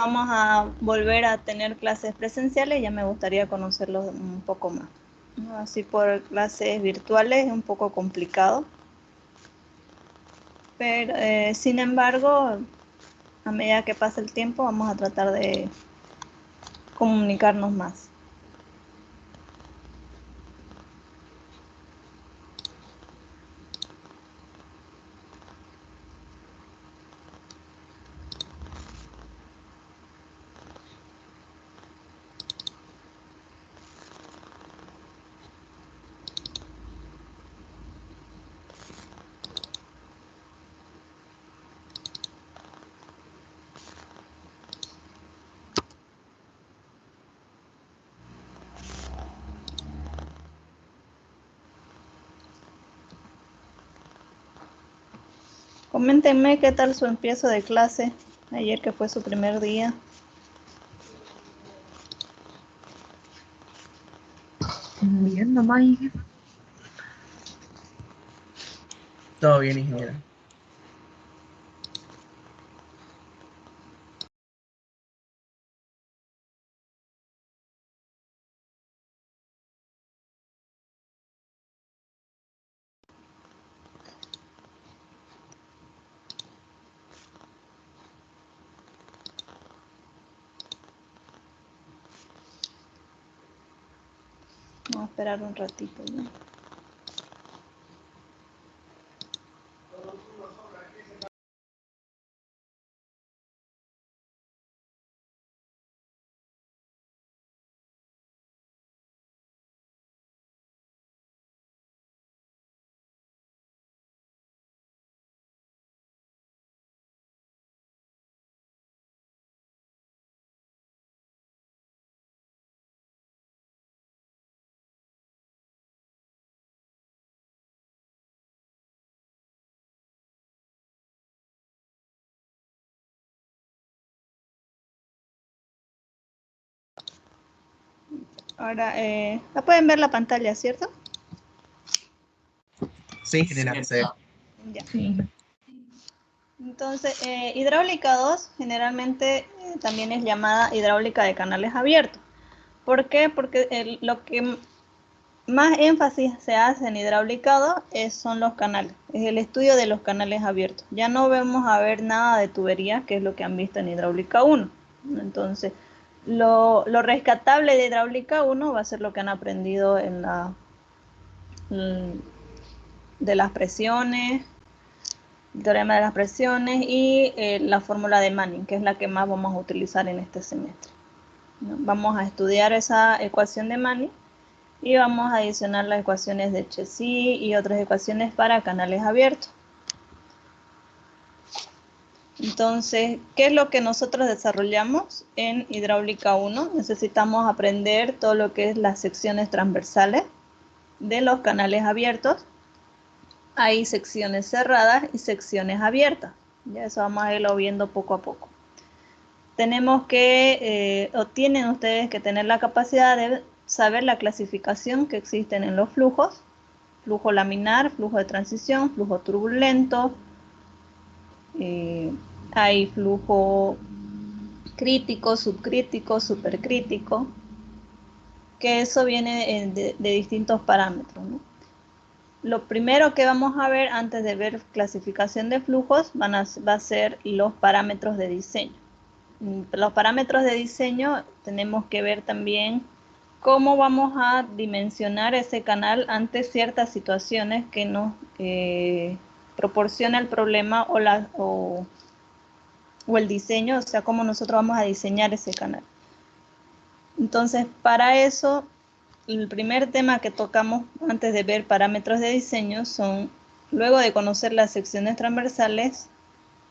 vamos a volver a tener clases presenciales, ya me gustaría conocerlos un poco más. Así por clases virtuales es un poco complicado. Pero, sin embargo, a medida que pasa el tiempo, vamos a tratar de comunicarnos más. Coméntenme qué tal su empiezo de clase, ayer que fue su primer día. Bien, nomás. Todo bien, ingeniera. Vamos a esperar un ratito, ¿no? Ahora, ¿la pueden ver la pantalla, cierto? Sí, ingeniera, sí. Ya. Sí. Entonces, hidráulica 2 generalmente también es llamada hidráulica de canales abiertos. ¿Por qué? Porque lo que más énfasis se hace en hidráulica 2 son los canales, es el estudio de los canales abiertos. Ya no vamos a ver nada de tuberías, que es lo que han visto en hidráulica 1. Entonces, lo rescatable de hidráulica 1 va a ser lo que han aprendido en de las presiones, el teorema de las presiones y la fórmula de Manning, que es la que más vamos a utilizar en este semestre. Vamos a estudiar esa ecuación de Manning y vamos a adicionar las ecuaciones de Chezy y otras ecuaciones para canales abiertos. Entonces, ¿qué es lo que nosotros desarrollamos en hidráulica 1? Necesitamos aprender todo lo que es las secciones transversales de los canales abiertos. Hay secciones cerradas y secciones abiertas. Ya eso vamos a irlo viendo poco a poco. Tenemos que, o tienen ustedes que tener la capacidad de saber la clasificación que existen en los flujos. Flujo laminar, flujo de transición, flujo turbulento. Hay flujo crítico, subcrítico, supercrítico. Que eso viene de distintos parámetros, ¿no? Lo primero que vamos a ver antes de ver clasificación de flujos va a ser los parámetros de diseño. Los parámetros de diseño tenemos que ver también cómo vamos a dimensionar ese canal ante ciertas situaciones que nos proporciona el problema o el diseño, o sea, cómo nosotros vamos a diseñar ese canal. Entonces, para eso, el primer tema que tocamos antes de ver parámetros de diseño son, luego de conocer las secciones transversales,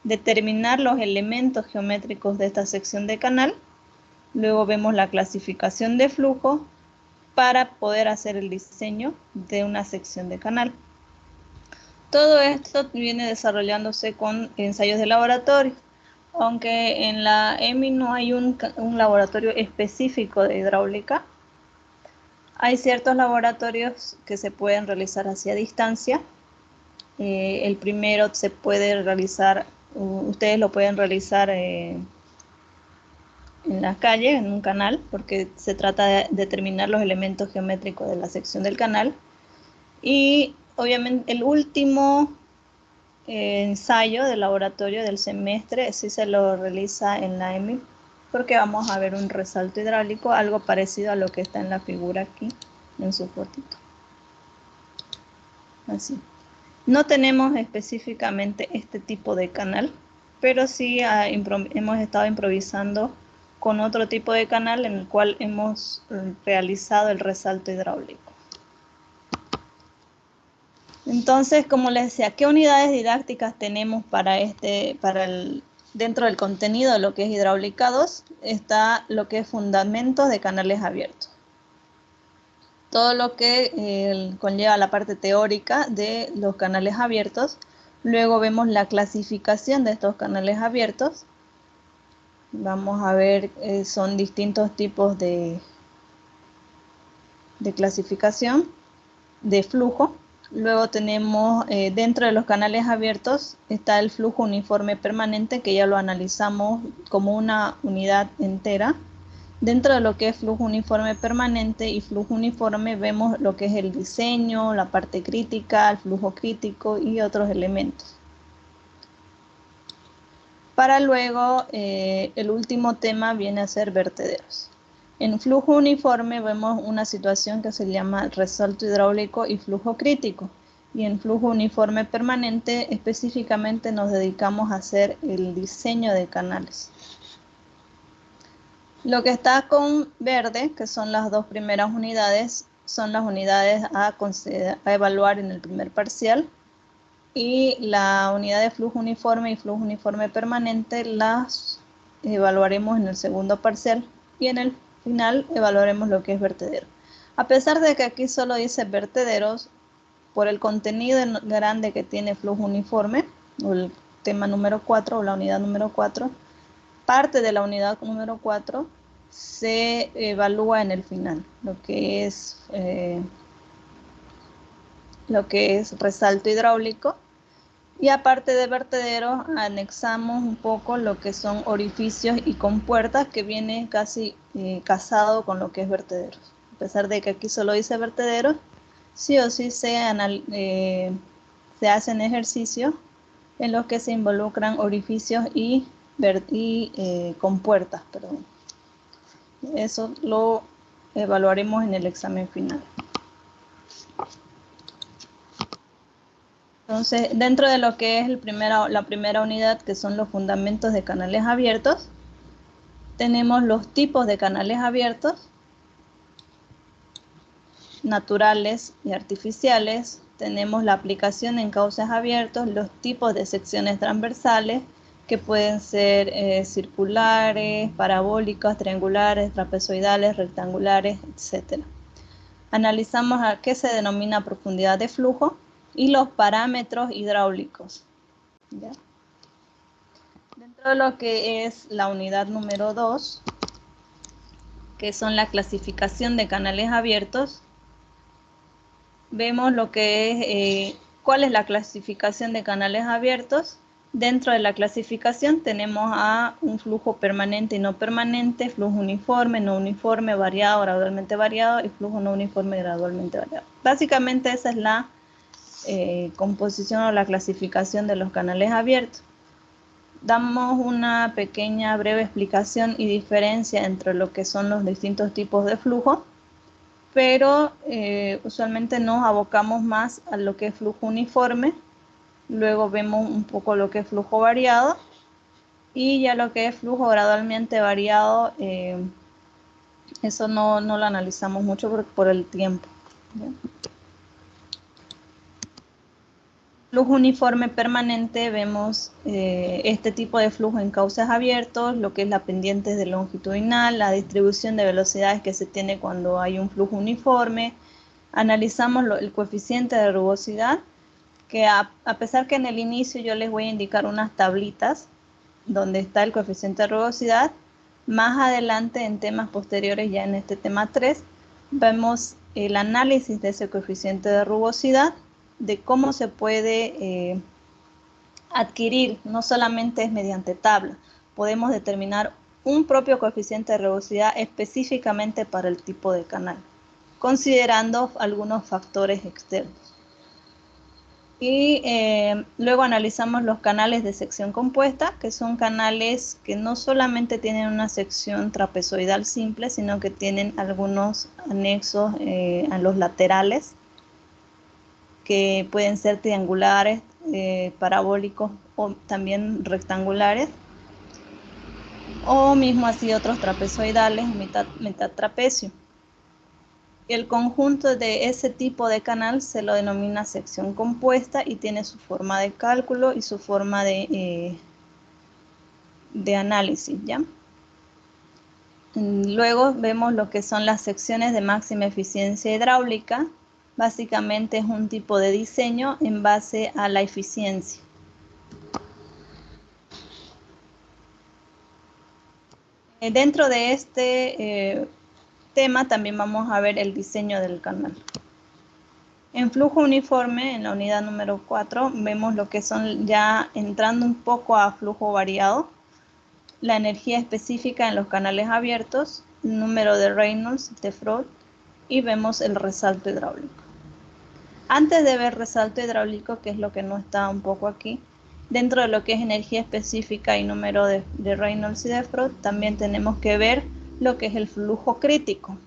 determinar los elementos geométricos de esta sección de canal. Luego vemos la clasificación de flujo para poder hacer el diseño de una sección de canal. Todo esto viene desarrollándose con ensayos de laboratorio, aunque en la EMI no hay un laboratorio específico de hidráulica. Hay ciertos laboratorios que se pueden realizar hacia distancia. El primero se puede realizar, ustedes lo pueden realizar en la calle, en un canal, porque se trata de determinar los elementos geométricos de la sección del canal. Y obviamente el último ensayo de laboratorio del semestre sí se lo realiza en la EMI, porque vamos a ver un resalto hidráulico, algo parecido a lo que está en la figura aquí, en su fotito. Así. No tenemos específicamente este tipo de canal, pero sí hemos estado improvisando con otro tipo de canal en el cual hemos realizado el resalto hidráulico. Entonces, como les decía, ¿qué unidades didácticas tenemos dentro del contenido de lo que es hidráulica 2? Está lo que es fundamentos de canales abiertos. Todo lo que conlleva la parte teórica de los canales abiertos. Luego vemos la clasificación de estos canales abiertos. Vamos a ver, son distintos tipos de clasificación de flujo. Luego tenemos dentro de los canales abiertos está el flujo uniforme permanente, que ya lo analizamos como una unidad entera. Dentro de lo que es flujo uniforme permanente y flujo uniforme vemos lo que es el diseño, la parte crítica, el flujo crítico y otros elementos. Para luego, el último tema viene a ser vertederos. En flujo uniforme vemos una situación que se llama resalto hidráulico y flujo crítico. Y en flujo uniforme permanente específicamente nos dedicamos a hacer el diseño de canales. Lo que está con verde, que son las dos primeras unidades, son las unidades a evaluar en el primer parcial. Y la unidad de flujo uniforme y flujo uniforme permanente las evaluaremos en el segundo parcial. Y en el final evaluaremos lo que es vertedero. A pesar de que aquí solo dice vertederos, por el contenido grande que tiene flujo uniforme, o el tema número 4 o la unidad número 4, parte de la unidad número 4 se evalúa en el final, lo que es resalto hidráulico. Y aparte de vertederos, anexamos un poco lo que son orificios y compuertas, que viene casi casado con lo que es vertederos. A pesar de que aquí solo dice vertederos, sí o sí se hacen ejercicios en los que se involucran orificios y compuertas. Perdón. Eso lo evaluaremos en el examen final. Entonces, dentro de lo que es la primera unidad, que son los fundamentos de canales abiertos, tenemos los tipos de canales abiertos, naturales y artificiales. Tenemos la aplicación en cauces abiertos, los tipos de secciones transversales, que pueden ser circulares, parabólicas, triangulares, trapezoidales, rectangulares, etc. Analizamos a qué se denomina profundidad de flujo y los parámetros hidráulicos. ¿Ya? Dentro de lo que es la unidad número 2, que son la clasificación de canales abiertos, vemos lo que es, cuál es la clasificación de canales abiertos. Dentro de la clasificación tenemos a un flujo permanente y no permanente, flujo uniforme, no uniforme, variado, gradualmente variado y flujo no uniforme, gradualmente variado. Básicamente esa es la composición o la clasificación de los canales abiertos. Damos una pequeña breve explicación y diferencia entre lo que son los distintos tipos de flujo, pero usualmente nos abocamos más a lo que es flujo uniforme. Luego vemos un poco lo que es flujo variado y ya lo que es flujo gradualmente variado, eso no lo analizamos mucho por el tiempo. ¿Ya? Flujo uniforme permanente, vemos este tipo de flujo en cauces abiertos, lo que es la pendiente de longitudinal, la distribución de velocidades que se tiene cuando hay un flujo uniforme. Analizamos el coeficiente de rugosidad, que a pesar que en el inicio yo les voy a indicar unas tablitas donde está el coeficiente de rugosidad, más adelante en temas posteriores, ya en este tema 3, vemos el análisis de ese coeficiente de rugosidad, de cómo se puede adquirir, no solamente es mediante tabla, podemos determinar un propio coeficiente de rugosidad específicamente para el tipo de canal, considerando algunos factores externos. Y luego analizamos los canales de sección compuesta, que son canales que no solamente tienen una sección trapezoidal simple, sino que tienen algunos anexos a los laterales, que pueden ser triangulares, parabólicos o también rectangulares, o mismo así otros trapezoidales, mitad trapecio. El conjunto de ese tipo de canal se lo denomina sección compuesta y tiene su forma de cálculo y su forma de análisis, ¿ya? Luego vemos lo que son las secciones de máxima eficiencia hidráulica. Básicamente es un tipo de diseño en base a la eficiencia. Dentro de este tema también vamos a ver el diseño del canal. En flujo uniforme, en la unidad número 4, vemos lo que son, ya entrando un poco a flujo variado, la energía específica en los canales abiertos, el número de Reynolds, de Freud, y vemos el resalto hidráulico. Antes de ver resalto hidráulico, que es lo que no está un poco aquí, dentro de lo que es energía específica y número de Reynolds y de Freud, también tenemos que ver lo que es el flujo crítico.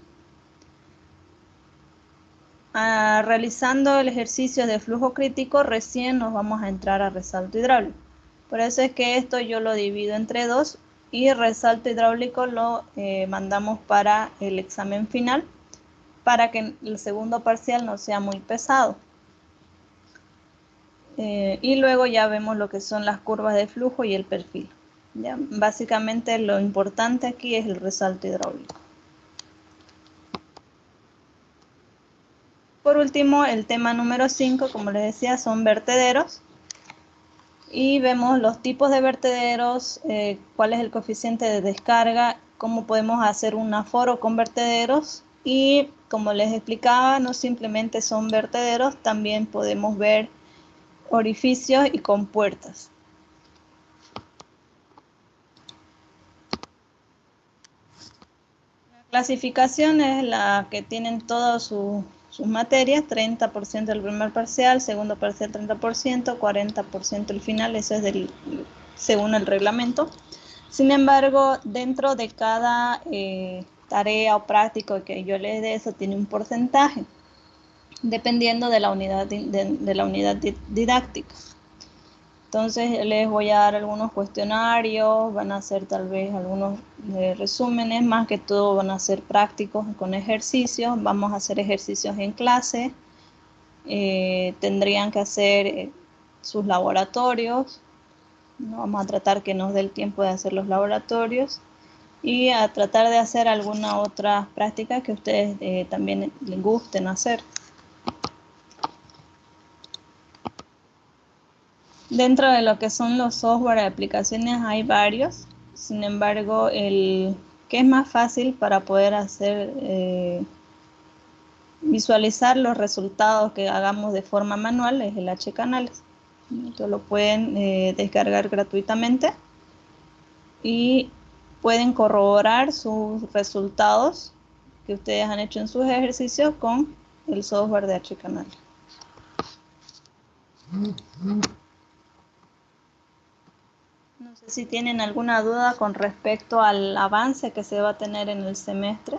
Realizando el ejercicio de flujo crítico, recién nos vamos a entrar a resalto hidráulico. Por eso es que esto yo lo divido entre dos y resalto hidráulico lo mandamos para el examen final, para que el segundo parcial no sea muy pesado. Y luego ya vemos lo que son las curvas de flujo y el perfil. ¿Ya? Básicamente lo importante aquí es el resalto hidráulico. Por último, el tema número 5, como les decía, son vertederos. Y vemos los tipos de vertederos, cuál es el coeficiente de descarga, cómo podemos hacer un aforo con vertederos. Y como les explicaba, no simplemente son vertederos, también podemos ver orificios y compuertas. La clasificación es la que tienen todas sus materias, 30% del primer parcial, segundo parcial 30%, 40% el final, eso es según el reglamento. Sin embargo, dentro de cada tarea o práctico que yo les dé, eso tiene un porcentaje, dependiendo de la unidad, didáctica. Entonces les voy a dar algunos cuestionarios, van a ser tal vez algunos resúmenes, más que todo van a ser prácticos con ejercicios, vamos a hacer ejercicios en clase, tendrían que hacer sus laboratorios, ¿no? Vamos a tratar que nos dé el tiempo de hacer los laboratorios y a tratar de hacer alguna otra práctica que a ustedes también les gusten hacer. Dentro de lo que son los software de aplicaciones hay varios, sin embargo el que es más fácil para poder hacer visualizar los resultados que hagamos de forma manual es el H-Canales. Entonces lo pueden descargar gratuitamente y pueden corroborar sus resultados que ustedes han hecho en sus ejercicios con el software de H-Canales. No sé si tienen alguna duda con respecto al avance que se va a tener en el semestre.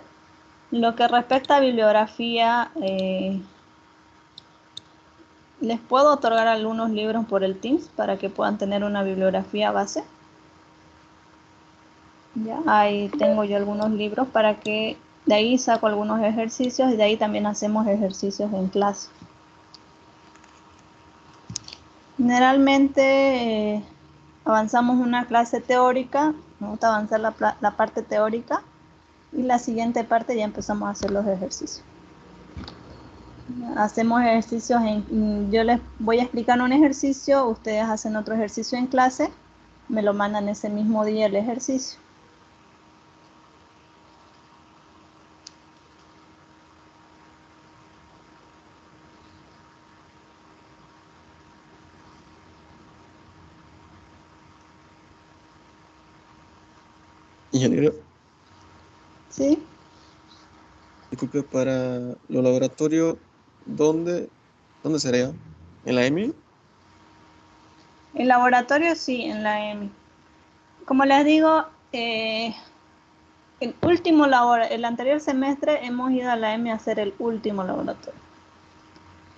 Lo que respecta a bibliografía, les puedo otorgar algunos libros por el Teams para que puedan tener una bibliografía base. Ya, ahí tengo yo algunos libros para que de ahí saco algunos ejercicios y de ahí también hacemos ejercicios en clase. Generalmente avanzamos una clase teórica, me gusta avanzar la parte teórica y la siguiente parte ya empezamos a hacer los ejercicios. Hacemos ejercicios, yo les voy a explicar un ejercicio, ustedes hacen otro ejercicio en clase, me lo mandan ese mismo día el ejercicio. Ingeniero, ¿Sí? disculpe, para los laboratorios, ¿dónde sería? ¿En la EMI? El laboratorio sí, en la EMI. Como les digo, el anterior semestre hemos ido a la EMI a hacer el último laboratorio,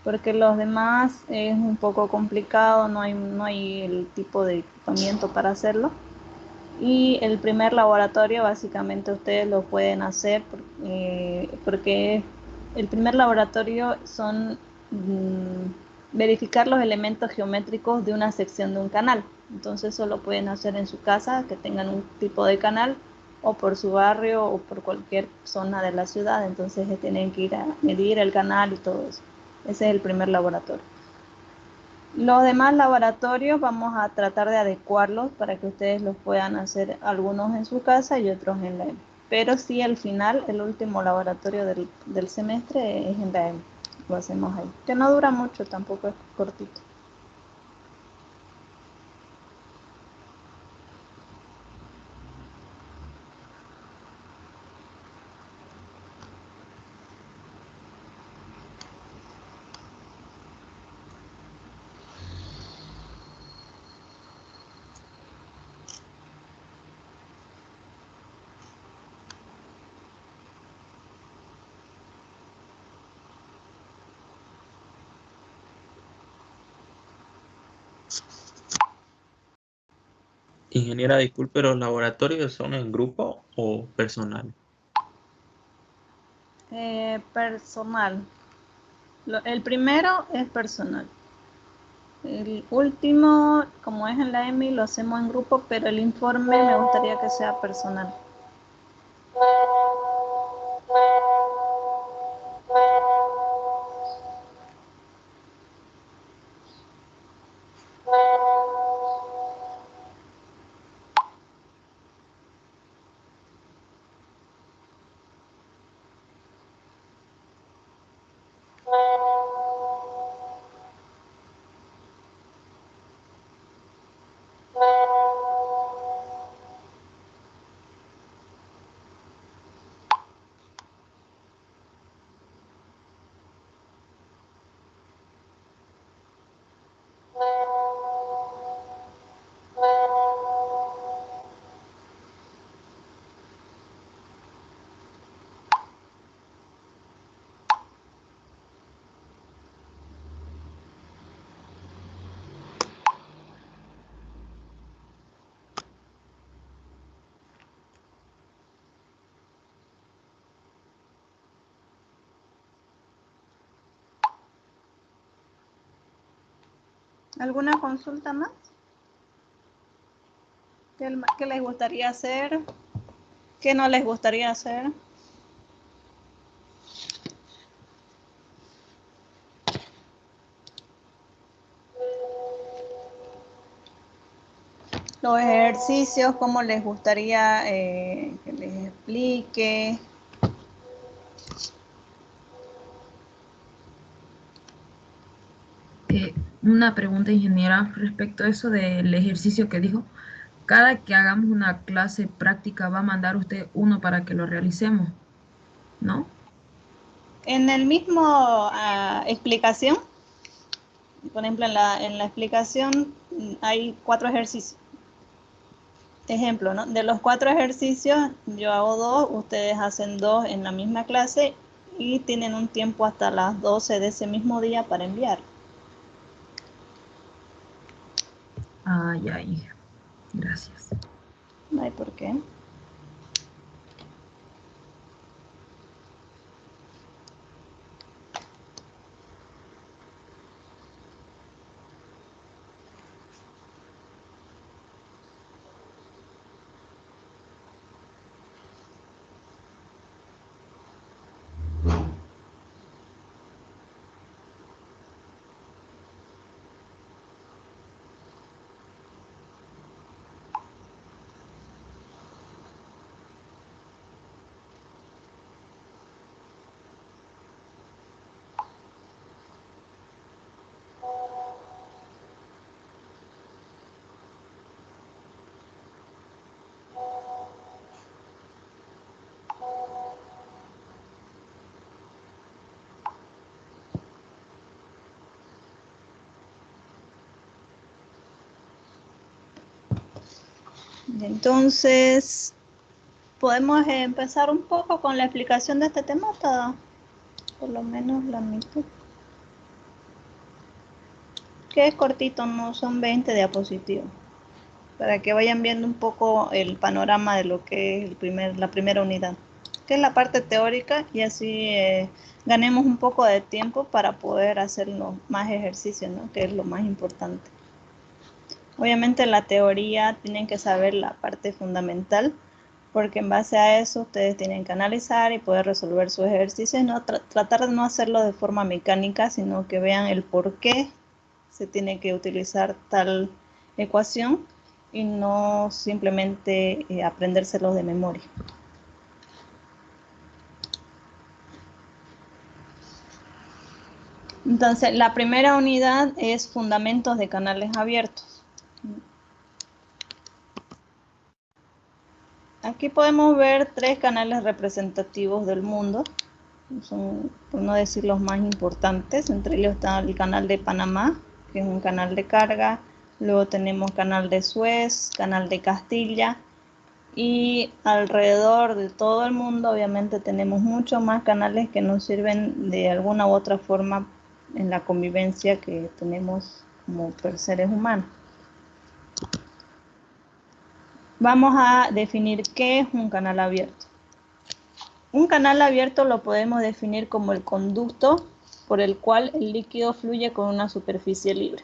porque los demás es un poco complicado, no hay el tipo de equipamiento para hacerlo. Y el primer laboratorio básicamente ustedes lo pueden hacer porque el primer laboratorio son verificar los elementos geométricos de una sección de un canal. Entonces eso lo pueden hacer en su casa, que tengan un tipo de canal, o por su barrio o por cualquier zona de la ciudad. Entonces tienen que ir a medir el canal y todo eso. Ese es el primer laboratorio. Los demás laboratorios vamos a tratar de adecuarlos para que ustedes los puedan hacer algunos en su casa y otros en la EMI. Pero sí, al final, el último laboratorio del semestre es en la EMI. Lo hacemos ahí. Que no dura mucho, tampoco es cortito. Ingeniera, disculpe, ¿los laboratorios son en grupo o personal? Personal. El primero es personal. El último, como es en la EMI, lo hacemos en grupo, pero el informe me gustaría que sea personal. ¿Alguna consulta más? ¿Qué les gustaría hacer? ¿Qué no les gustaría hacer? Los ejercicios, ¿cómo les gustaría que les explique? Una pregunta, ingeniera, respecto a eso del ejercicio que dijo. Cada que hagamos una clase práctica va a mandar usted uno para que lo realicemos, ¿no? En el mismo explicación, por ejemplo, en la explicación hay 4 ejercicios. Ejemplo, ¿no? De los 4 ejercicios, yo hago 2, ustedes hacen 2 en la misma clase y tienen un tiempo hasta las 12 de ese mismo día para enviar. Ay, ay, gracias. No hay por qué. Entonces, podemos empezar un poco con la explicación de este tema, por lo menos la mitad. Que es cortito, no son 20 diapositivas, para que vayan viendo un poco el panorama de lo que es la primera unidad, que es la parte teórica, y así ganemos un poco de tiempo para poder hacer más ejercicios, ¿no? Que es lo más importante. Obviamente la teoría tienen que saber la parte fundamental, porque en base a eso ustedes tienen que analizar y poder resolver sus ejercicios, ¿no? Tratar de no hacerlo de forma mecánica, sino que vean el por qué se tiene que utilizar tal ecuación y no simplemente aprendérselos de memoria. Entonces, la primera unidad es fundamentos de canales abiertos. Aquí podemos ver 3 canales representativos del mundo. Son, por no decir los más importantes. Entre ellos está el canal de Panamá, que es un canal de carga. Luego tenemos canal de Suez, canal de Castilla. Y alrededor de todo el mundo, obviamente, tenemos muchos más canales que nos sirven de alguna u otra forma en la convivencia que tenemos como seres humanos. Vamos a definir qué es un canal abierto. Un canal abierto lo podemos definir como el conducto por el cual el líquido fluye con una superficie libre.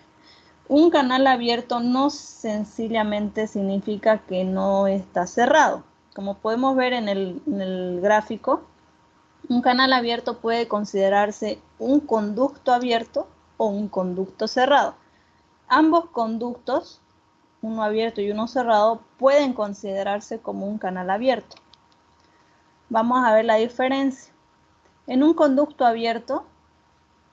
Un canal abierto no sencillamente significa que no está cerrado. Como podemos ver en el gráfico, un canal abierto puede considerarse un conducto abierto o un conducto cerrado. Ambos conductos, uno abierto y uno cerrado, pueden considerarse como un canal abierto. Vamos a ver la diferencia. En un conducto abierto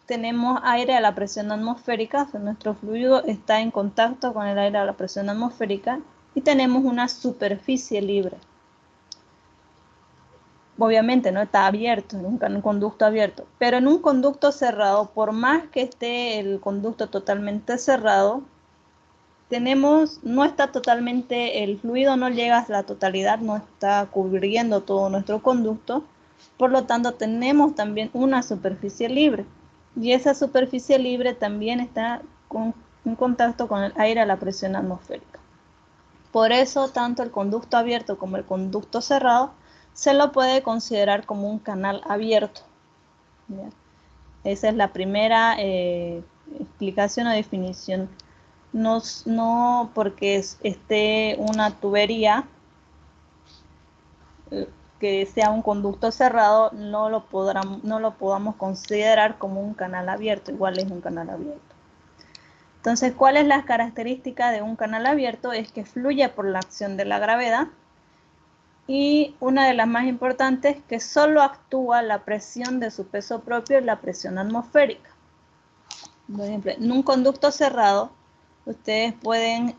tenemos aire a la presión atmosférica, o sea, nuestro fluido está en contacto con el aire a la presión atmosférica, y tenemos una superficie libre. Obviamente no está abierto, en un conducto abierto, pero en un conducto cerrado, por más que esté el conducto totalmente cerrado, no está totalmente, el fluido no llega a la totalidad, no está cubriendo todo nuestro conducto, por lo tanto tenemos también una superficie libre, y esa superficie libre también está en contacto con el aire a la presión atmosférica. Por eso, tanto el conducto abierto como el conducto cerrado se lo puede considerar como un canal abierto. ¿Ya? Esa es la primera explicación o definición. No porque esté una tubería que sea un conducto cerrado, no lo podamos considerar como un canal abierto. Igual es un canal abierto. Entonces, ¿cuál es la característica de un canal abierto? Es que fluye por la acción de la gravedad, y una de las más importantes, que solo actúa la presión de su peso propio y la presión atmosférica. Por ejemplo, en un conducto cerrado, ustedes pueden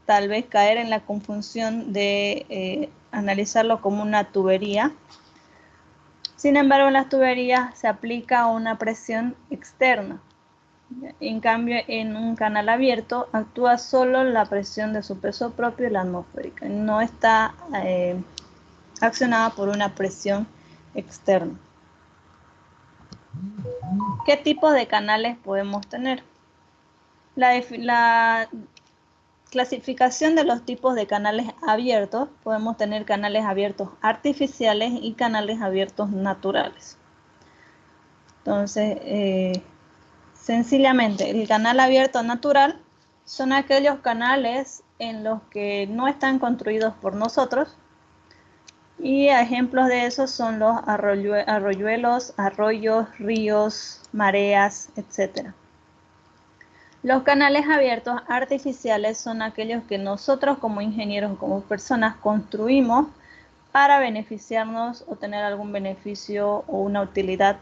tal vez caer en la confusión de analizarlo como una tubería. Sin embargo, en las tuberías se aplica una presión externa. En cambio, en un canal abierto actúa solo la presión de su peso propio y la atmosférica. No está accionada por una presión externa. ¿Qué tipo de canales podemos tener? La clasificación de los tipos de canales abiertos, podemos tener canales abiertos artificiales y canales abiertos naturales. Entonces, sencillamente, el canal abierto natural son aquellos canales en los que no están construidos por nosotros, y ejemplos de esos son los arroyuelos, arroyos, ríos, mareas, etc. Los canales abiertos artificiales son aquellos que nosotros como ingenieros o como personas construimos para beneficiarnos o tener algún beneficio o una utilidad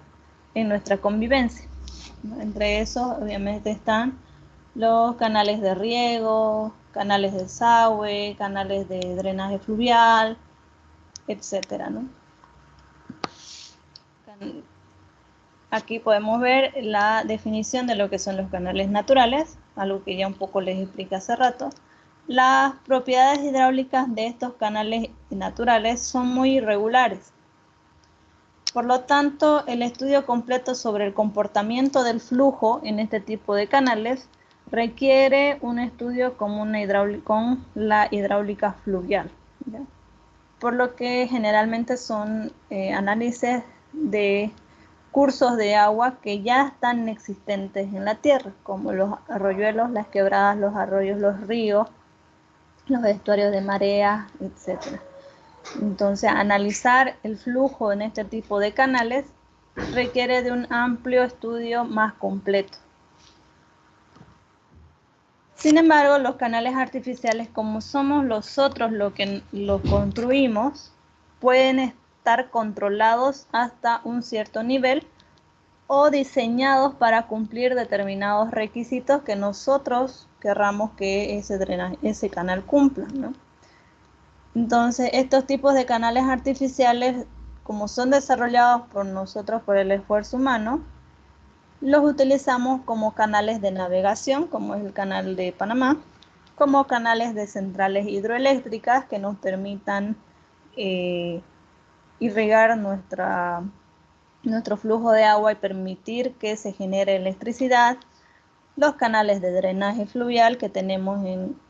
en nuestra convivencia. Entre esos, obviamente, están los canales de riego, canales de desagüe, canales de drenaje fluvial, etcétera, ¿no? Aquí podemos ver la definición de lo que son los canales naturales, algo que ya un poco les expliqué hace rato. Las propiedades hidráulicas de estos canales naturales son muy irregulares. Por lo tanto, el estudio completo sobre el comportamiento del flujo en este tipo de canales requiere un estudio con la hidráulica fluvial, ¿ya? Por lo que generalmente son análisis de cursos de agua que ya están existentes en la tierra, como los arroyuelos, las quebradas, los arroyos, los ríos, los estuarios de marea, etc. Entonces, analizar el flujo en este tipo de canales requiere de un amplio estudio más completo. Sin embargo, los canales artificiales, como somos nosotros los que los construimos, pueden estar controlados hasta un cierto nivel o diseñados para cumplir determinados requisitos que nosotros querramos que ese canal cumpla, ¿no? Entonces, estos tipos de canales artificiales, como son desarrollados por nosotros por el esfuerzo humano, los utilizamos como canales de navegación, como es el canal de Panamá, como canales de centrales hidroeléctricas que nos permitan irrigar nuestro flujo de agua y permitir que se genere electricidad, los canales de drenaje fluvial que tenemos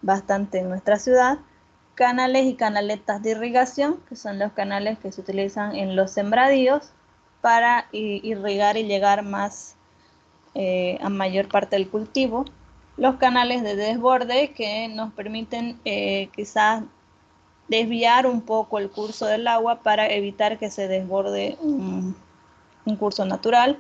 bastante en nuestra ciudad, canales y canaletas de irrigación, que son los canales que se utilizan en los sembradíos para irrigar y llegar más a mayor parte del cultivo, los canales de desborde que nos permiten quizás desviar un poco el curso del agua para evitar que se desborde un curso natural,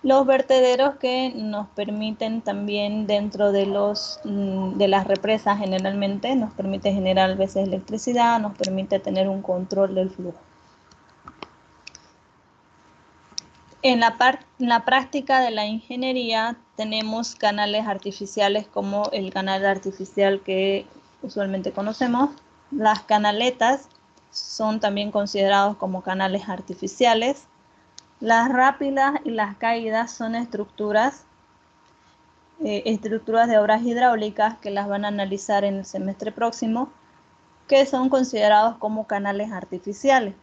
los vertederos que nos permiten también dentro de las represas generalmente, nos permite generar a veces electricidad, nos permite tener un control del flujo. En la práctica de la ingeniería tenemos canales artificiales como el canal artificial que usualmente conocemos. Las canaletas son también considerados como canales artificiales. Las rápidas y las caídas son estructuras de obras hidráulicas que las van a analizar en el semestre próximo, que son considerados como canales artificiales.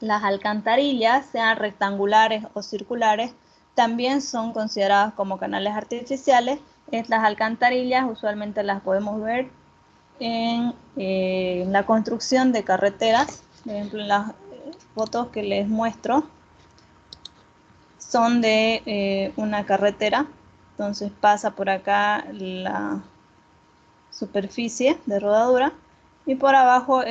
Las alcantarillas, sean rectangulares o circulares, también son consideradas como canales artificiales. Estas alcantarillas usualmente las podemos ver en la construcción de carreteras. Por ejemplo, en las fotos que les muestro son de una carretera. Entonces pasa por acá la superficie de rodadura y por abajo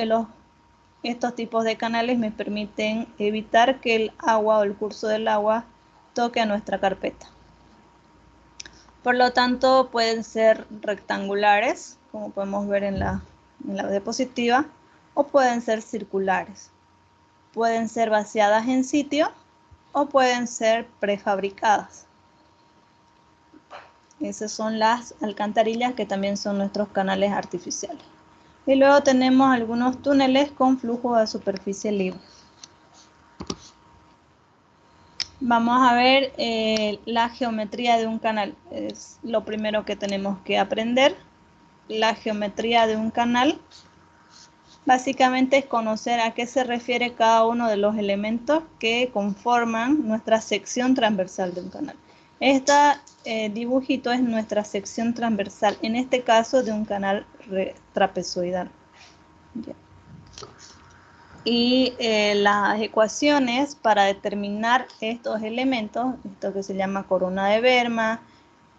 estos tipos de canales me permiten evitar que el agua o el curso del agua toque a nuestra carpeta. Por lo tanto, pueden ser rectangulares, como podemos ver en la diapositiva, o pueden ser circulares. Pueden ser vaciadas en sitio o pueden ser prefabricadas. Esas son las alcantarillas que también son nuestros canales artificiales. Y luego tenemos algunos túneles con flujo de superficie libre. Vamos a ver la geometría de un canal. Es lo primero que tenemos que aprender. La geometría de un canal básicamente es conocer a qué se refiere cada uno de los elementos que conforman nuestra sección transversal de un canal. Este dibujito es nuestra sección transversal, en este caso de un canal trapezoidal. Y las ecuaciones para determinar estos elementos, esto que se llama corona de Verma,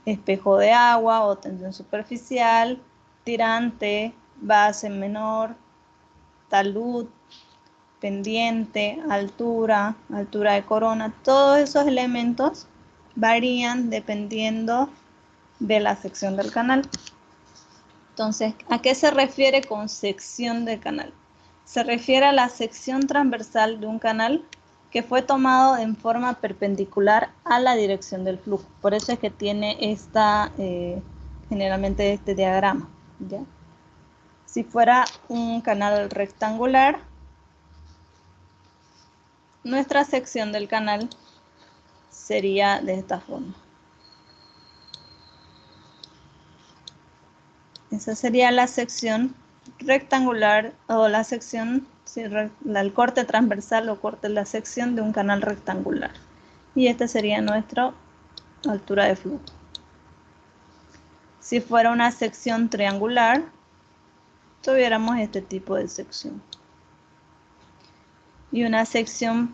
espejo de agua o tensión superficial, tirante, base menor, talud, pendiente, altura, altura de corona, todos esos elementos varían dependiendo de la sección del canal. Entonces, ¿a qué se refiere con sección de canal? Se refiere a la sección transversal de un canal que fue tomado en forma perpendicular a la dirección del flujo. Por eso es que tiene generalmente este diagrama, ¿ya? Si fuera un canal rectangular, nuestra sección del canal sería de esta forma. Esa sería la sección rectangular o la sección, el corte transversal o corte de la sección de un canal rectangular. Y esta sería nuestra altura de flujo. Si fuera una sección triangular, tuviéramos este tipo de sección. Y una sección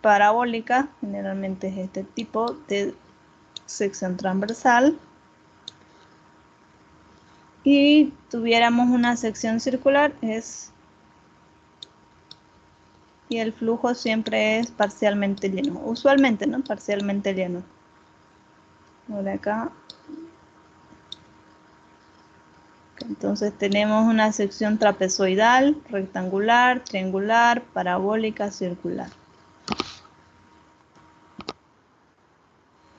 parabólica, generalmente es este tipo de sección transversal. Y tuviéramos una sección circular, y el flujo siempre es parcialmente lleno. Usualmente, ¿no? Parcialmente lleno. Por acá. Entonces tenemos una sección trapezoidal, rectangular, triangular, parabólica, circular.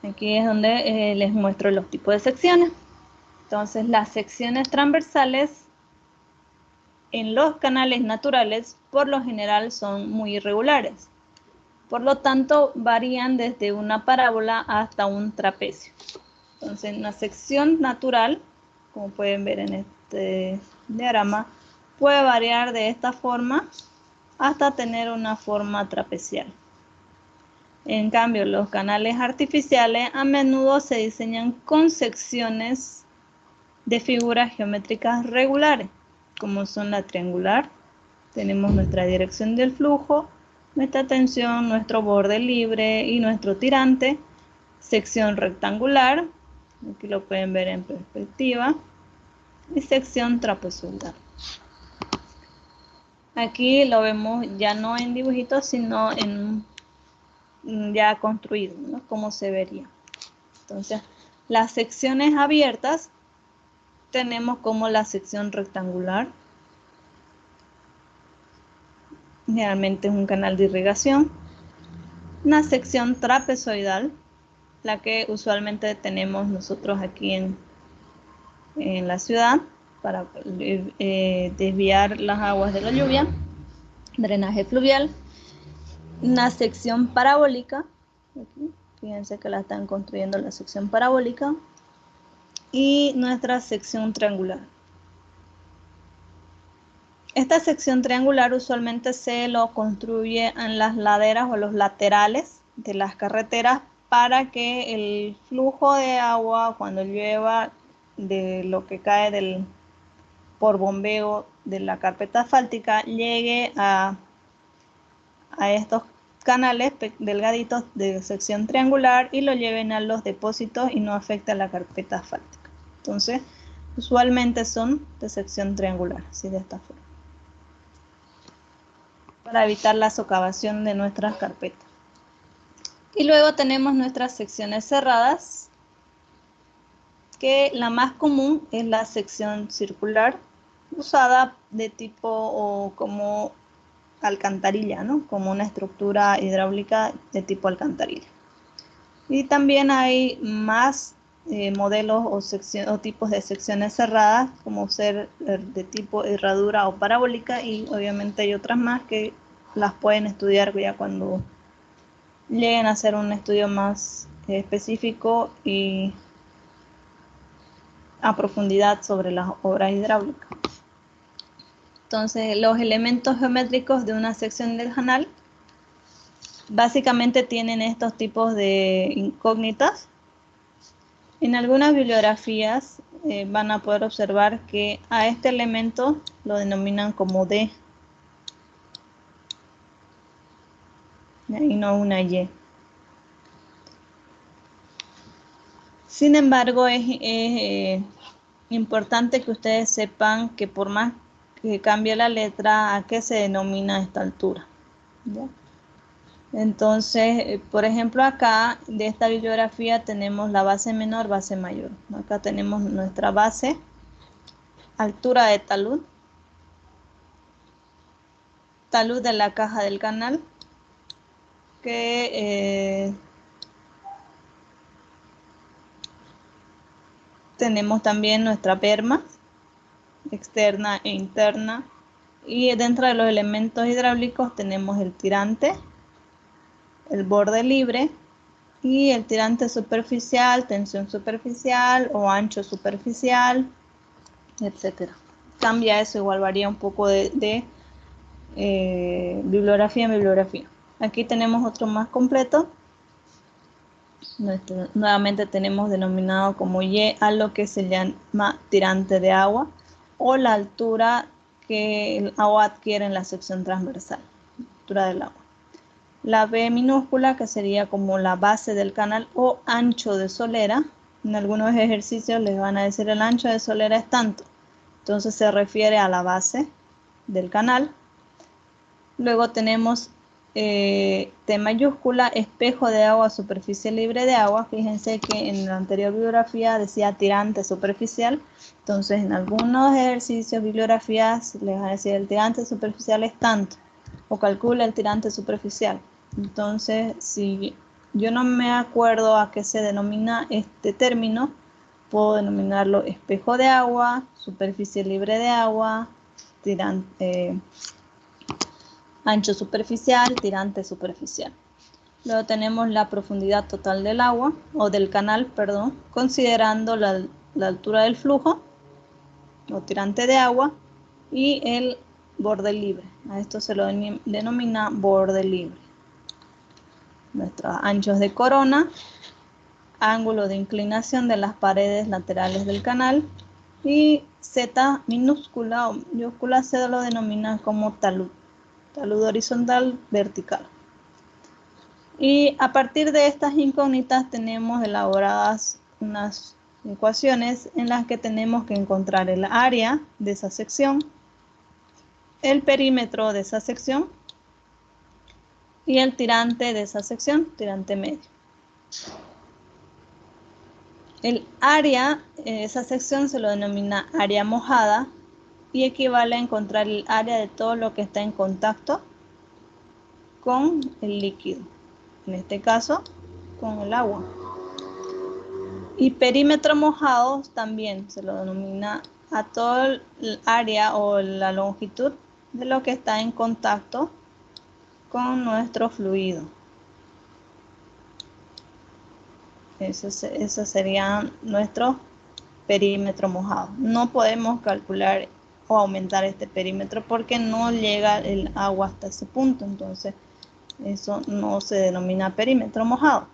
Aquí es donde les muestro los tipos de secciones. Entonces las secciones transversales en los canales naturales por lo general son muy irregulares. Por lo tanto varían desde una parábola hasta un trapecio. Entonces una sección natural, como pueden ver en este diagrama, puede variar de esta forma hasta tener una forma trapecial. En cambio, los canales artificiales a menudo se diseñan con secciones de figuras geométricas regulares, como son la triangular. Tenemos nuestra dirección del flujo, nuestra tensión, nuestro borde libre y nuestro tirante. Sección rectangular, aquí lo pueden ver en perspectiva, y sección trapezoidal. Aquí lo vemos ya no en dibujitos, sino en ya construido, ¿no? Cómo se vería. Entonces, las secciones abiertas tenemos como la sección rectangular. Generalmente es un canal de irrigación. Una sección trapezoidal, la que usualmente tenemos nosotros aquí en la ciudad para desviar las aguas de la lluvia, drenaje fluvial. Una sección parabólica, aquí, fíjense que la están construyendo la sección parabólica, y nuestra sección triangular. Esta sección triangular usualmente se lo construye en las laderas o los laterales de las carreteras para que el flujo de agua cuando llueva de lo que cae por bombeo de la carpeta asfáltica llegue a estos canales delgaditos de sección triangular y lo lleven a los depósitos y no afecta a la carpeta asfáltica. Entonces, usualmente son de sección triangular, así de esta forma, para evitar la socavación de nuestras carpetas. Y luego tenemos nuestras secciones cerradas, que la más común es la sección circular, usada de tipo o como alcantarilla, ¿no? Como una estructura hidráulica de tipo alcantarilla. Y también hay más modelos o tipos de secciones cerradas, como ser de tipo herradura o parabólica, y obviamente hay otras más que las pueden estudiar ya cuando lleguen a hacer un estudio más específico y a profundidad sobre las obras hidráulicas. Entonces, los elementos geométricos de una sección del canal básicamente tienen estos tipos de incógnitas. En algunas bibliografías van a poder observar que a este elemento lo denominan como D y no una Y. Sin embargo, es importante que ustedes sepan que por más que cambie la letra, ¿a qué se denomina esta altura? ¿Ya? Entonces, por ejemplo, acá de esta bibliografía tenemos la base menor, base mayor. Acá tenemos nuestra base, altura de talud, talud de la caja del canal, que tenemos también nuestra berma externa e interna, y dentro de los elementos hidráulicos tenemos el tirante, el borde libre, y el tirante superficial, tensión superficial o ancho superficial, etcétera. Cambia eso, igual varía un poco de bibliografía en bibliografía. Aquí tenemos otro más completo. Nuevamente tenemos denominado como Y a lo que se llama tirante de agua o la altura que el agua adquiere en la sección transversal, altura del agua. La B minúscula, que sería como la base del canal o ancho de solera. En algunos ejercicios les van a decir el ancho de solera es tanto. Entonces se refiere a la base del canal. Luego tenemos T mayúscula, espejo de agua, superficie libre de agua. Fíjense que en la anterior bibliografía decía tirante superficial. Entonces en algunos ejercicios, bibliografías, les van a decir el tirante superficial es tanto. O calcula el tirante superficial. Entonces, si yo no me acuerdo a qué se denomina este término, puedo denominarlo espejo de agua, superficie libre de agua, ancho superficial, tirante superficial. Luego tenemos la profundidad total del agua, o del canal, perdón, considerando la altura del flujo, o tirante de agua, y el borde libre. A esto se lo denomina borde libre. Nuestros anchos de corona, ángulo de inclinación de las paredes laterales del canal, y Z minúscula o mayúscula se lo denomina como talud horizontal vertical. Y a partir de estas incógnitas tenemos elaboradas unas ecuaciones en las que tenemos que encontrar el área de esa sección, el perímetro de esa sección y el tirante de esa sección, tirante medio. El área de esa sección se lo denomina área mojada y equivale a encontrar el área de todo lo que está en contacto con el líquido, en este caso con el agua. Y perímetro mojado también se lo denomina a todo el área o la longitud de lo que está en contacto con nuestro fluido. Eso sería nuestro perímetro mojado. No podemos calcular o aumentar este perímetro porque no llega el agua hasta ese punto, entonces eso no se denomina perímetro mojado.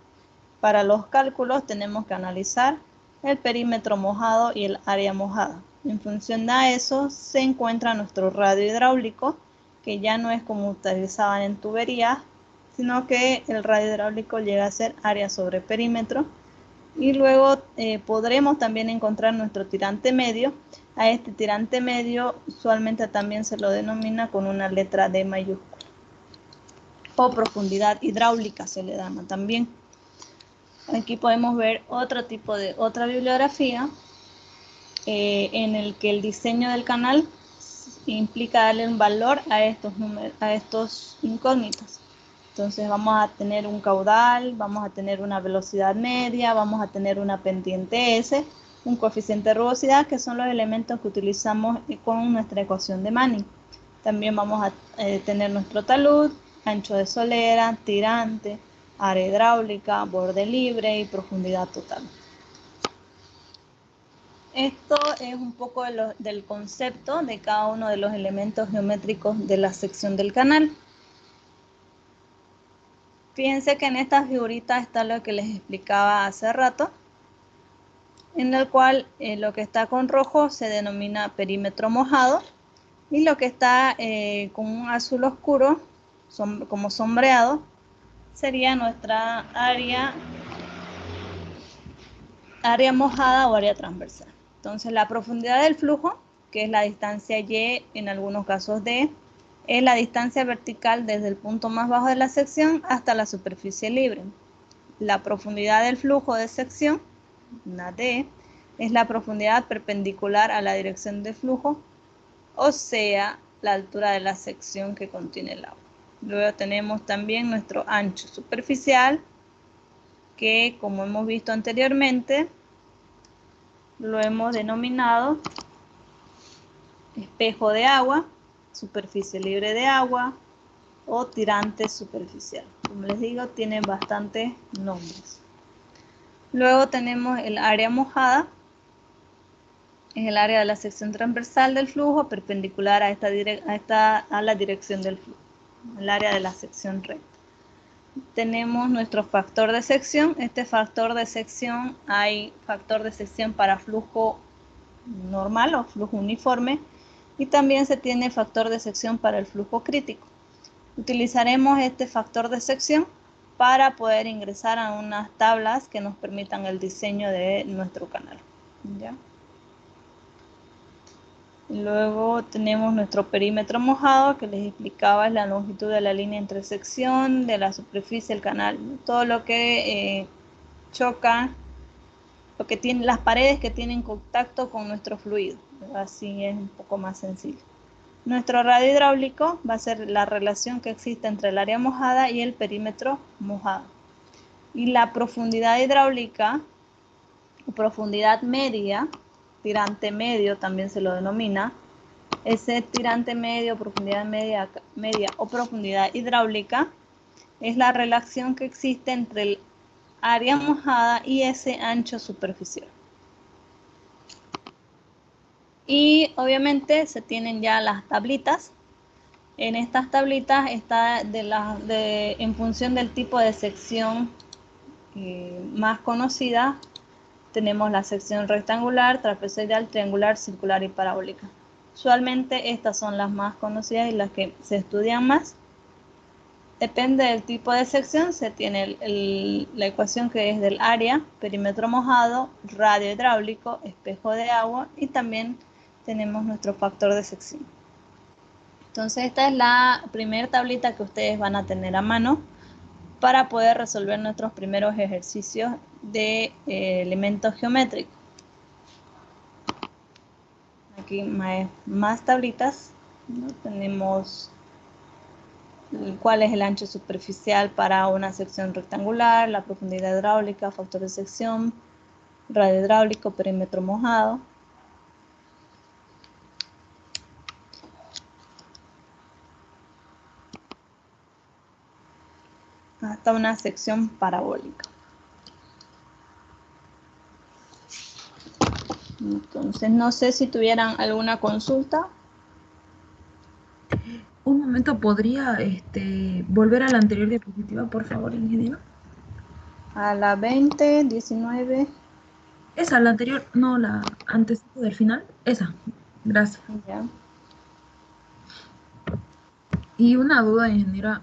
Para los cálculos tenemos que analizar el perímetro mojado y el área mojada. En función de eso se encuentra nuestro radio hidráulico, que ya no es como utilizaban en tuberías, sino que el radio hidráulico llega a ser área sobre perímetro. Y luego podremos también encontrar nuestro tirante medio. A este tirante medio usualmente también se lo denomina con una letra D mayúscula. O profundidad hidráulica se le llama también. Aquí podemos ver otra bibliografía en el que el diseño del canal implica darle un valor a estos incógnitos. Entonces vamos a tener un caudal, vamos a tener una velocidad media, vamos a tener una pendiente S, un coeficiente de rugosidad, que son los elementos que utilizamos con nuestra ecuación de Manning. También vamos a tener nuestro talud, ancho de solera, tirante, área hidráulica, borde libre y profundidad total. Esto es un poco del concepto de cada uno de los elementos geométricos de la sección del canal. Fíjense que en esta figurita está lo que les explicaba hace rato, en el cual lo que está con rojo se denomina perímetro mojado y lo que está con un azul oscuro, como sombreado, sería nuestra área mojada o área transversal. Entonces la profundidad del flujo, que es la distancia Y, en algunos casos D, es la distancia vertical desde el punto más bajo de la sección hasta la superficie libre. La profundidad del flujo de sección, una D, es la profundidad perpendicular a la dirección de flujo, o sea, la altura de la sección que contiene el agua. Luego tenemos también nuestro ancho superficial, que como hemos visto anteriormente, lo hemos denominado espejo de agua, superficie libre de agua, o tirante superficial. Como les digo, tiene bastantes nombres. Luego tenemos el área mojada. Es el área de la sección transversal del flujo perpendicular a la dirección del flujo. El área de la sección recta. Tenemos nuestro factor de sección. Este factor de sección, hay factor de sección para flujo normal o flujo uniforme, y también se tiene factor de sección para el flujo crítico. Utilizaremos este factor de sección para poder ingresar a unas tablas que nos permitan el diseño de nuestro canal. ¿Ya? Luego tenemos nuestro perímetro mojado, que les explicaba, es la longitud de la línea entre sección, de la superficie del canal, todo lo que choca, lo que tiene, las paredes que tienen contacto con nuestro fluido. Así es un poco más sencillo. Nuestro radio hidráulico va a ser la relación que existe entre el área mojada y el perímetro mojado. Y la profundidad hidráulica, o profundidad media, tirante medio también se lo denomina, ese tirante medio, profundidad media o profundidad hidráulica, es la relación que existe entre el área mojada y ese ancho superficial. Y obviamente se tienen ya las tablitas. En estas tablitas está en función del tipo de sección más conocida, tenemos la sección rectangular, trapezoidal, triangular, circular y parabólica. Usualmente estas son las más conocidas y las que se estudian más. Depende del tipo de sección, se tiene la ecuación que es del área, perímetro mojado, radio hidráulico, espejo de agua, y también tenemos nuestro factor de sección. Entonces esta es la primera tablita que ustedes van a tener a mano para poder resolver nuestros primeros ejercicios de elementos geométricos. Aquí más tablitas, ¿no? Tenemos cuál es el ancho superficial para una sección rectangular, la profundidad hidráulica, factor de sección, radio hidráulico, perímetro mojado. Hasta una sección parabólica. Entonces, no sé si tuvieran alguna consulta. Un momento, ¿podría volver a la anterior diapositiva, por favor, ingeniero? A la 20, 19. Esa, la anterior, no, la antes del final. Esa, gracias. Ya. Y una duda, ingeniera,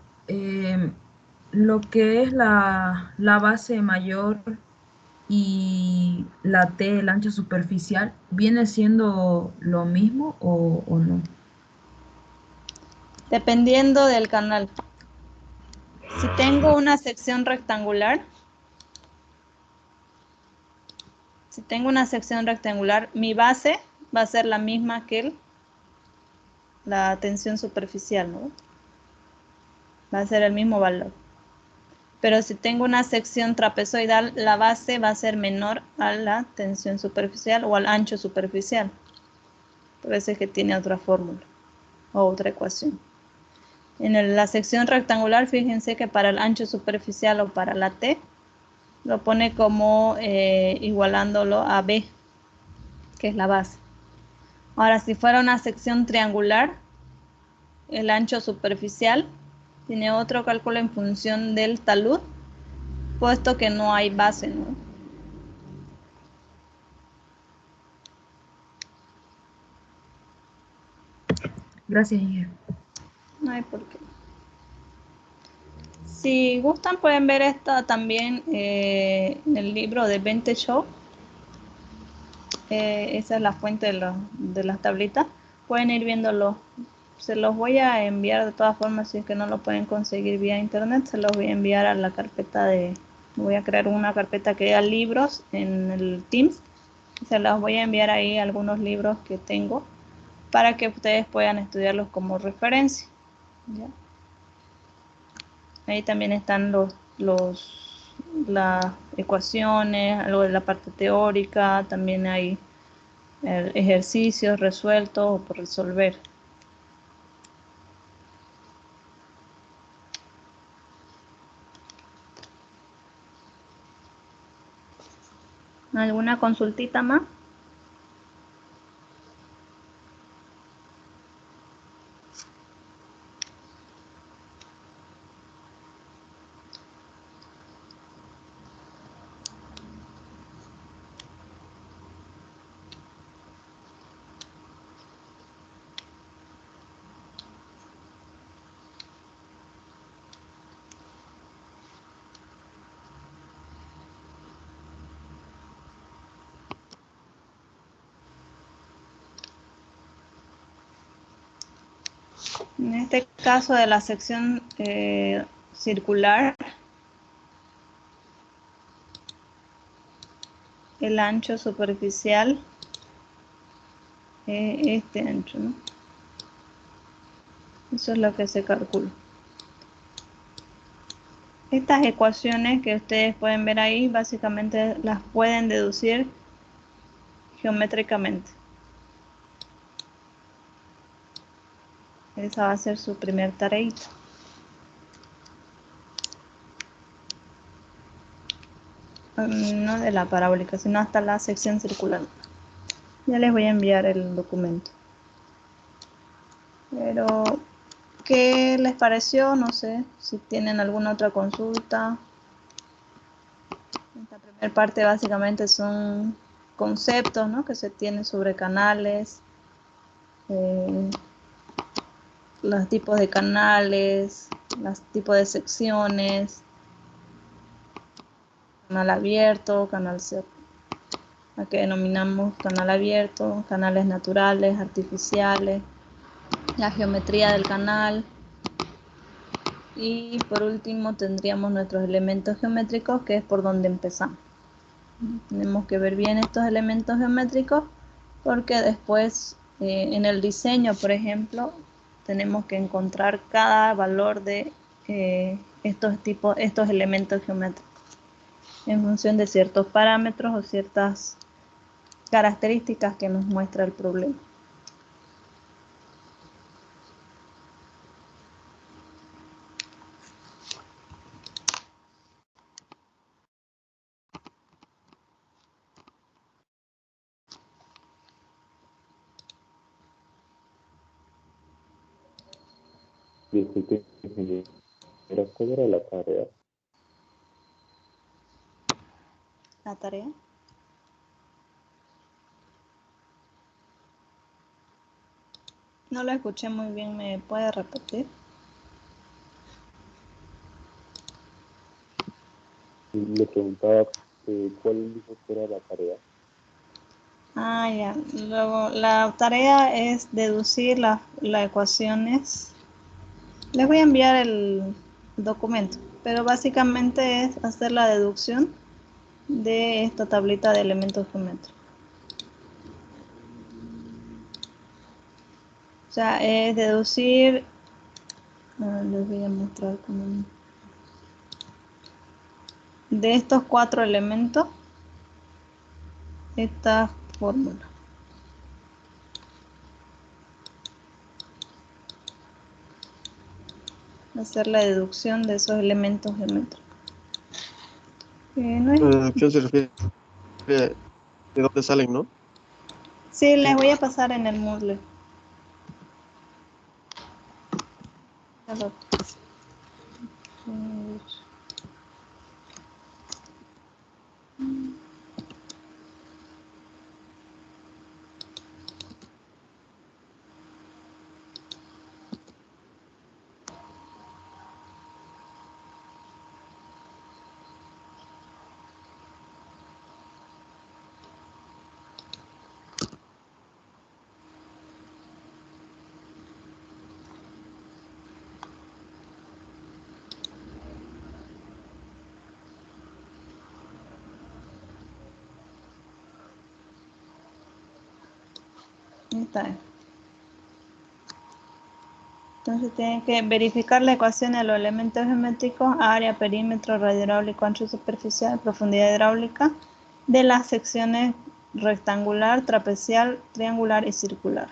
lo que es la base mayor y la T, el ancho superficial, ¿viene siendo lo mismo o no? Dependiendo del canal. Si tengo una sección rectangular, mi base va a ser la misma que la tensión superficial, ¿no? Va a ser el mismo valor. Pero si tengo una sección trapezoidal, la base va a ser menor a la tensión superficial o al ancho superficial. Por eso es que tiene otra fórmula o otra ecuación. En la sección rectangular, fíjense que para el ancho superficial o para la T, lo pone como igualándolo a B, que es la base. Ahora, si fuera una sección triangular, el ancho superficial tiene otro cálculo en función del talud, puesto que no hay base, ¿no? Gracias, ingeniero. No hay por qué. Si gustan, pueden ver esta también en el libro de Bente Show. Esa es la fuente de las tablitas. Pueden ir viéndolo. Se los voy a enviar de todas formas, si es que no lo pueden conseguir vía internet, se los voy a enviar a la carpeta voy a crear una carpeta que diga libros en el Teams. Se los voy a enviar ahí algunos libros que tengo para que ustedes puedan estudiarlos como referencia. ¿Ya? Ahí también están las ecuaciones, algo de la parte teórica, también hay ejercicios resueltos o por resolver. ¿Alguna consultita más? En este caso de la sección circular, el ancho superficial es este ancho, ¿no? Eso es lo que se calcula. Estas ecuaciones que ustedes pueden ver ahí, básicamente las pueden deducir geométricamente. Esa va a ser su primer tareita. No de la parabólica, sino hasta la sección circular. Ya les voy a enviar el documento. Pero, ¿qué les pareció? No sé si tienen alguna otra consulta. Esta primera parte básicamente son conceptos, ¿no?, que se tienen sobre canales, los tipos de canales, los tipos de secciones, canal abierto, canal cerrado, a que denominamos canal abierto, canales naturales, artificiales, la geometría del canal. Y por último tendríamos nuestros elementos geométricos, que es por donde empezamos. Tenemos que ver bien estos elementos geométricos porque después en el diseño, por ejemplo, tenemos que encontrar cada valor de estos elementos geométricos en función de ciertos parámetros o ciertas características que nos muestra el problema. Disculpe, ingeniero, ¿cuál era la tarea? ¿La tarea? No lo escuché muy bien, ¿me puede repetir? Le preguntaba cuál dijo que era la tarea. Ah, ya. Luego, la tarea es deducir las ecuaciones. Les voy a enviar el documento, pero básicamente es hacer la deducción de esta tablita de elementos geométricos. O sea, es deducir, les voy a mostrar cómo, de estos 4 elementos, esta fórmula. Hacer la deducción de esos elementos geométricos. No es... La deducción se refiere de dónde salen, ¿no? Sí, les voy a pasar en el Moodle. Está. Entonces tienen que verificar la ecuación de los elementos geométricos, área, perímetro, radio hidráulico, ancho superficial, profundidad hidráulica, de las secciones rectangular, trapezial, triangular y circular.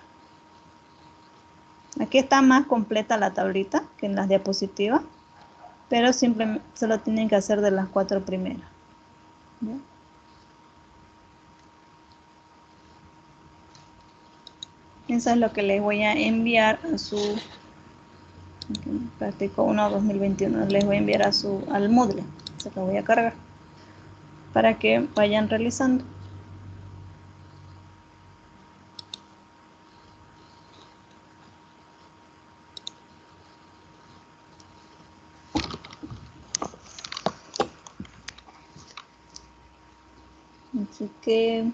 Aquí está más completa la tablita que en las diapositivas, pero simplemente solo tienen que hacer de las 4 primeras. ¿Bien? Eso es lo que les voy a enviar a su Práctico 1 2021. Les voy a enviar al Moodle. Se lo voy a cargar para que vayan realizando. Así que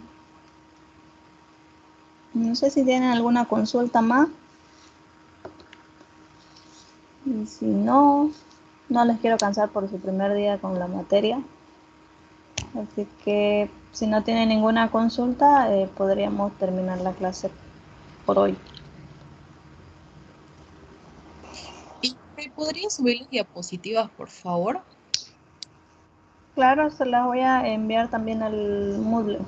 no sé si tienen alguna consulta más. Y si no, no les quiero cansar por su primer día con la materia. Así que si no tienen ninguna consulta, podríamos terminar la clase por hoy. ¿Y me podría subir las diapositivas, por favor? Claro, se las voy a enviar también al Moodle.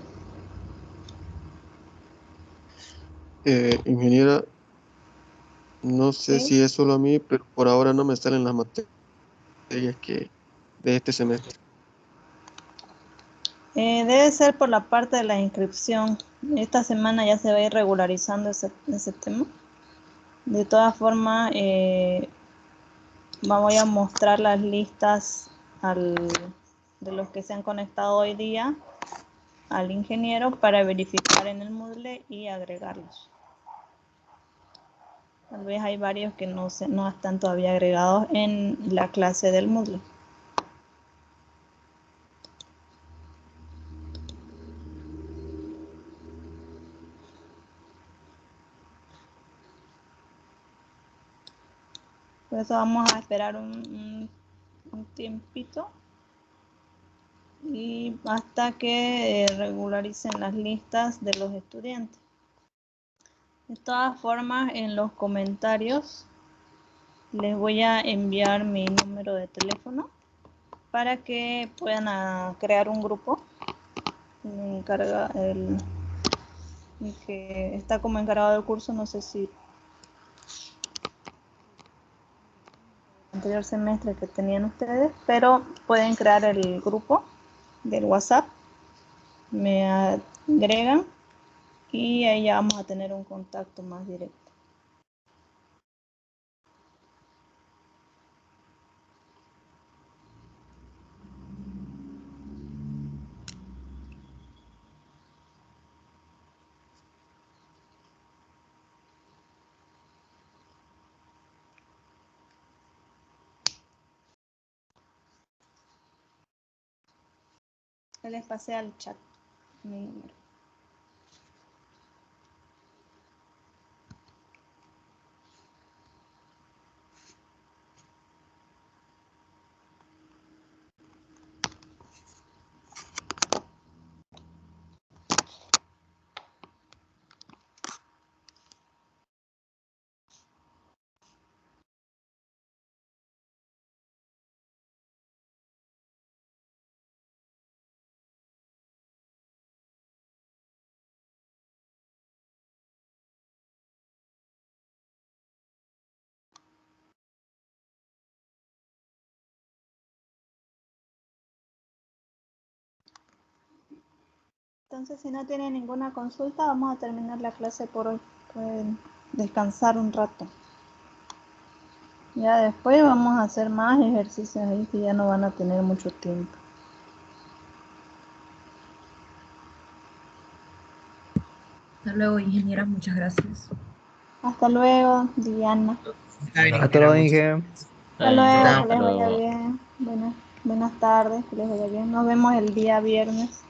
Ingeniera, no sé ¿Sí? si es solo a mí, pero por ahora no me salen las materias de este semestre. Debe ser por la parte de la inscripción. Esta semana ya se va a ir regularizando ese tema. De todas formas, voy a mostrar las listas de los que se han conectado hoy día al ingeniero para verificar en el Moodle y agregarlos. Tal vez hay varios que no están todavía agregados en la clase del Moodle. Por eso vamos a esperar un tiempito y hasta que regularicen las listas de los estudiantes. De todas formas, en los comentarios les voy a enviar mi número de teléfono para que puedan crear un grupo. Me encarga el que está como encargado del curso, no sé si anterior semestre que tenían ustedes, pero pueden crear el grupo del WhatsApp, me agregan y ahí ya vamos a tener un contacto más directo. Les pasé al chat mi número. Entonces, si no tienen ninguna consulta, vamos a terminar la clase por hoy. Pueden descansar un rato. Ya después vamos a hacer más ejercicios ahí que ya no van a tener mucho tiempo. Hasta luego, ingeniera. Muchas gracias. Hasta luego, Diana. Hasta luego, Inge. Hasta luego, Hasta que les vaya luego. bien. Buenas tardes, que les vaya bien. Nos vemos el día viernes.